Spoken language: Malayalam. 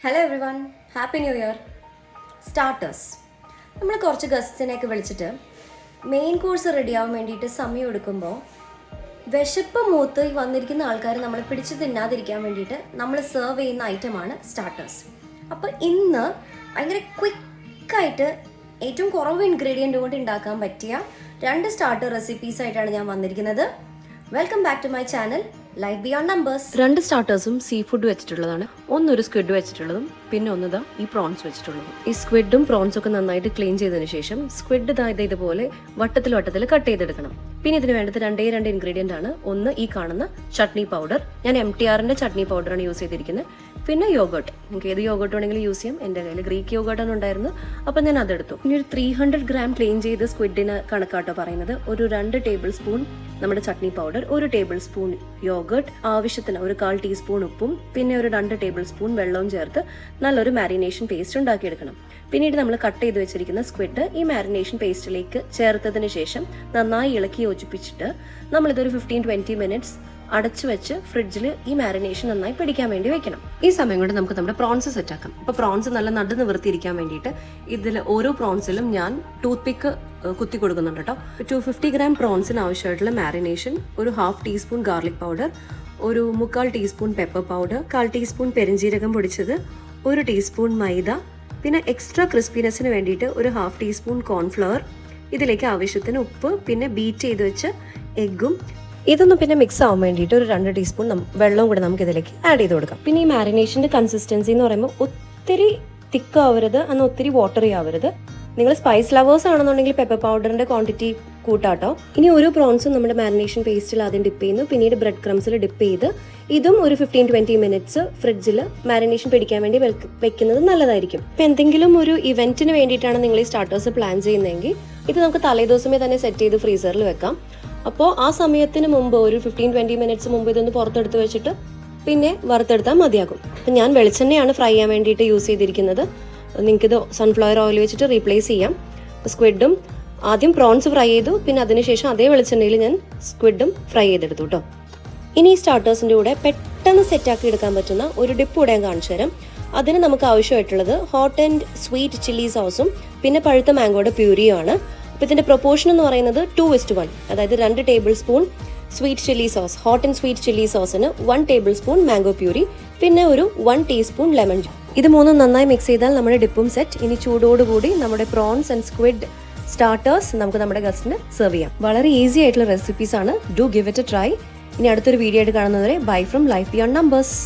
Hello every one, happy new year. Starters നമ്മൾ കുറച്ച് ഗസ്റ്റിനെയൊക്കെ വിളിച്ചിട്ട് മെയിൻ കോഴ്സ് റെഡിയാവാൻ വേണ്ടിയിട്ട് സമയം എടുക്കുമ്പോൾ വിശപ്പ് മൂത്ത് ഈ വന്നിരിക്കുന്ന ആൾക്കാർ നമ്മളെ പിടിച്ച് തിന്നാതിരിക്കാൻ വേണ്ടിയിട്ട് നമ്മൾ സെർവ് ചെയ്യുന്ന ഐറ്റമാണ് സ്റ്റാർട്ടേഴ്സ്. അപ്പോൾ ഇന്ന് ഭയങ്കര ക്വിക്കായിട്ട് ഏറ്റവും കുറവ് ഇൻഗ്രീഡിയൻ്റ് കൊണ്ട് ഉണ്ടാക്കാൻ പറ്റിയ 2 സ്റ്റാർട്ടർ റെസിപ്പീസായിട്ടാണ് ഞാൻ വന്നിരിക്കുന്നത്. Welcome back to my channel life beyond numbers. 2 സ്റ്റാർട്ടേഴ്സും സീ ഫുഡ് വെച്ചിട്ടുള്ളതാണ്. ഒന്നൊരു സ്ക്വിഡ് വെച്ചിട്ടുള്ളതും പിന്നെ ഒന്നതാ ഈ പ്രോൺസ് വെച്ചിട്ടുള്ളതും. ഈ സ്ക്വിഡും പ്രോൺസും ഒക്കെ നന്നായിട്ട് ക്ലീൻ ചെയ്തതിന് ശേഷം സ്ക്വിഡ് ഇതുപോലെ വട്ടത്തിൽ കട്ട് ചെയ്തെടുക്കണം. പിന്നെ ഇതിന് വേണ്ടത് 2 ഇൻഗ്രീഡിയൻ്റ് ആണ്. ഒന്ന് ഈ കാണുന്ന ചട്നി പൗഡർ, ഞാൻ MTRന്റെ ചട്നി പൗഡറാണ് യൂസ് ചെയ്തിരിക്കുന്നത്. പിന്നെ യോഗേർട്ട്, നമുക്ക് ഏത് യോഗേർട്ട് വേണമെങ്കിലും യൂസ് ചെയ്യാം. എൻ്റെ കയ്യിൽ ഗ്രീക്ക് യോഗേർട്ടാണ് ഉണ്ടായിരുന്നു, അപ്പം ഞാൻ അതെടുത്തു. ഇനി ഒരു 300 ഗ്രാം ക്ലീൻ ചെയ്ത് സ്ക്വിഡിന് കണക്കാട്ടോ പറയുന്നത്. ഒരു 2 ടേബിൾ സ്പൂൺ നമ്മുടെ chutney powder, 1 table spoon yoghurt, ആവശ്യത്തിന് ഒരു 1/4 ടീസ്പൂൺ ഉപ്പും പിന്നെ ഒരു 2 ടേബിൾ സ്പൂൺ വെള്ളവും ചേർത്ത് നല്ലൊരു മാരിനേഷൻ പേസ്റ്റ് ഉണ്ടാക്കിയെടുക്കണം. പിന്നീട് നമ്മൾ കട്ട് ചെയ്ത് വെച്ചിരിക്കുന്ന സ്ക്വിഡ് ഈ മാരിനേഷൻ പേസ്റ്റിലേക്ക് ചേർത്തതിന് ശേഷം നന്നായി ഇളക്കി യോജിപ്പിച്ചിട്ട് നമ്മളിതൊരു 15-20 മിനിറ്റ്സ് അടച്ചു വെച്ച് ഫ്രിഡ്ജിൽ ഈ മാരിനേഷൻ നന്നായി പിടിക്കാൻ വേണ്ടി വെക്കണം. ഈ സമയം കൊണ്ട് നമുക്ക് നമ്മുടെ പ്രോൺസ് സെറ്റാക്കാം. അപ്പോൾ പ്രോൺസ് നല്ല നടു നിവർത്തിയിരിക്കാൻ വേണ്ടിയിട്ട് ഇതിൽ ഓരോ പ്രോൺസിലും ഞാൻ ടൂത്ത് പിക്ക് കുത്തി കൊടുക്കുന്നുണ്ട് കേട്ടോ. 250 ഗ്രാം പ്രോൺസിന് ആവശ്യമായിട്ടുള്ള മാരിനേഷൻ, ഒരു 1/2 ടീസ്പൂൺ ഗാർലിക് പൗഡർ, ഒരു 3/4 ടീസ്പൂൺ പെപ്പർ പൗഡർ, 1/4 ടീസ്പൂൺ പെരിഞ്ജീരകം പൊടിച്ചത്, 1 ടീസ്പൂൺ മൈദ, പിന്നെ എക്സ്ട്രാ ക്രിസ്പിനെസ്സിന് വേണ്ടിയിട്ട് ഒരു 1/2 ടീസ്പൂൺ കോൺഫ്ലവർ, ഇതിലേക്ക് ആവശ്യത്തിന് ഉപ്പ്, പിന്നെ ബീറ്റ് ചെയ്ത് വെച്ച് എഗ്ഗും. ഇതൊന്നും പിന്നെ മിക്സ് ആവാൻ വേണ്ടിയിട്ട് ഒരു 2 ടീസ്പൂൺ വെള്ളവും കൂടെ നമുക്ക് ഇതിലേക്ക് ആഡ് ചെയ്ത് കൊടുക്കാം. പിന്നെ ഈ മാരിനേഷൻ്റെ കൺസിസ്റ്റൻസി എന്ന് പറയുമ്പോൾ ഒത്തിരി തിക്ക് ആവരുത്, എന്നാൽ ഒത്തിരി വാട്ടറി ആവരുത്. നിങ്ങൾ സ്പൈസ് ലവേഴ്സ് ആണെന്നുണ്ടെങ്കിൽ പെപ്പർ പൗഡറിൻ്റെ ക്വാണ്ടിറ്റി കൂട്ടാട്ടോ. ഇനി ഓരോ പ്രോൺസും നമ്മുടെ മാരിനേഷൻ പേസ്റ്റിൽ ആദ്യം ഡിപ്പ് ചെയ്യുന്നു, പിന്നീട് ബ്രെഡ് ക്രംസിൽ ഡിപ്പ് ചെയ്ത് ഇതും ഒരു 15-20 മിനിറ്റ്സ് ഫ്രിഡ്ജിൽ മാരിനേഷൻ പിടിക്കാൻ വേണ്ടി വെക്കുന്നത് നല്ലതായിരിക്കും. ഇപ്പം എന്തെങ്കിലും ഒരു ഇവൻറ്റിന് വേണ്ടിയിട്ടാണ് നിങ്ങൾ ഈ സ്റ്റാർട്ടേഴ്സ് പ്ലാൻ ചെയ്യുന്നതെങ്കിൽ ഇത് നമുക്ക് തലേദിവസമേ തന്നെ സെറ്റ് ചെയ്ത് ഫ്രീസറിൽ വെക്കാം. അപ്പോൾ ആ സമയത്തിന് മുമ്പ് ഒരു 15-20 മിനിറ്റ്സ് മുമ്പ് ഇതൊന്ന് പുറത്തെടുത്ത് വെച്ചിട്ട് പിന്നെ വറുത്തെടുത്താൽ മതിയാകും. അപ്പം ഞാൻ വെളിച്ചെണ്ണയാണ് ഫ്രൈ ചെയ്യാൻ വേണ്ടിയിട്ട് യൂസ് ചെയ്തിരിക്കുന്നത്. നിങ്ങൾക്കിത് സൺഫ്ലവർ ഓയിൽ വെച്ചിട്ട് റീപ്ലേസ് ചെയ്യാം. സ്ക്വിഡും ആദ്യം പ്രോൺസ് ഫ്രൈ ചെയ്തു, പിന്നെ അതിനുശേഷം അതേ വെളിച്ചെണ്ണയിൽ ഞാൻ സ്ക്വിഡും ഫ്രൈ ചെയ്തെടുത്തു കേട്ടോ. ഇനി ഈ സ്റ്റാർട്ടേഴ്സിൻ്റെ കൂടെ പെട്ടെന്ന് സെറ്റാക്കി എടുക്കാൻ പറ്റുന്ന ഒരു ഡിപ്പ് കൂടെ ഞാൻ കാണിച്ചു തരാം. അതിന് നമുക്ക് ആവശ്യമായിട്ടുള്ളത് ഹോട്ട് ആൻഡ് സ്വീറ്റ് ചില്ലി സോസും പിന്നെ പഴുത്ത മാംഗോയുടെ പ്യൂരിയുമാണ്. അപ്പോൾ ഇതിൻ്റെ പ്രൊപ്പോർഷൻ എന്ന് പറയുന്നത് 2:1, അതായത് 2 tablespoon sweet chilli sauce, hot and sweet chilli സോസിന് 1 ടേബിൾ സ്പൂൺ മാംഗോ പ്യൂരി, പിന്നെ ഒരു 1 ടീസ്പൂൺ ലെമൺ ജ്യൂസ്. ഇത് മൂന്നും നന്നായി മിക്സ് ചെയ്താൽ നമ്മുടെ ഡിപ്പും സെറ്റ്. ഇനി ചൂടോടുകൂടി നമ്മുടെ പ്രോൺസ് ആൻഡ് സ്ക്വിഡ് സ്റ്റാർട്ടേഴ്സ് നമുക്ക് നമ്മുടെ ഗസ്റ്റിന് സെർവ് ചെയ്യാം. വളരെ ഈസി ആയിട്ടുള്ള റെസിപ്പീസ് ആണ്. Do give it A try. ഇനി അടുത്തൊരു വീഡിയോ ആയിട്ട് കാണുന്നവരെ bye from life beyond numbers.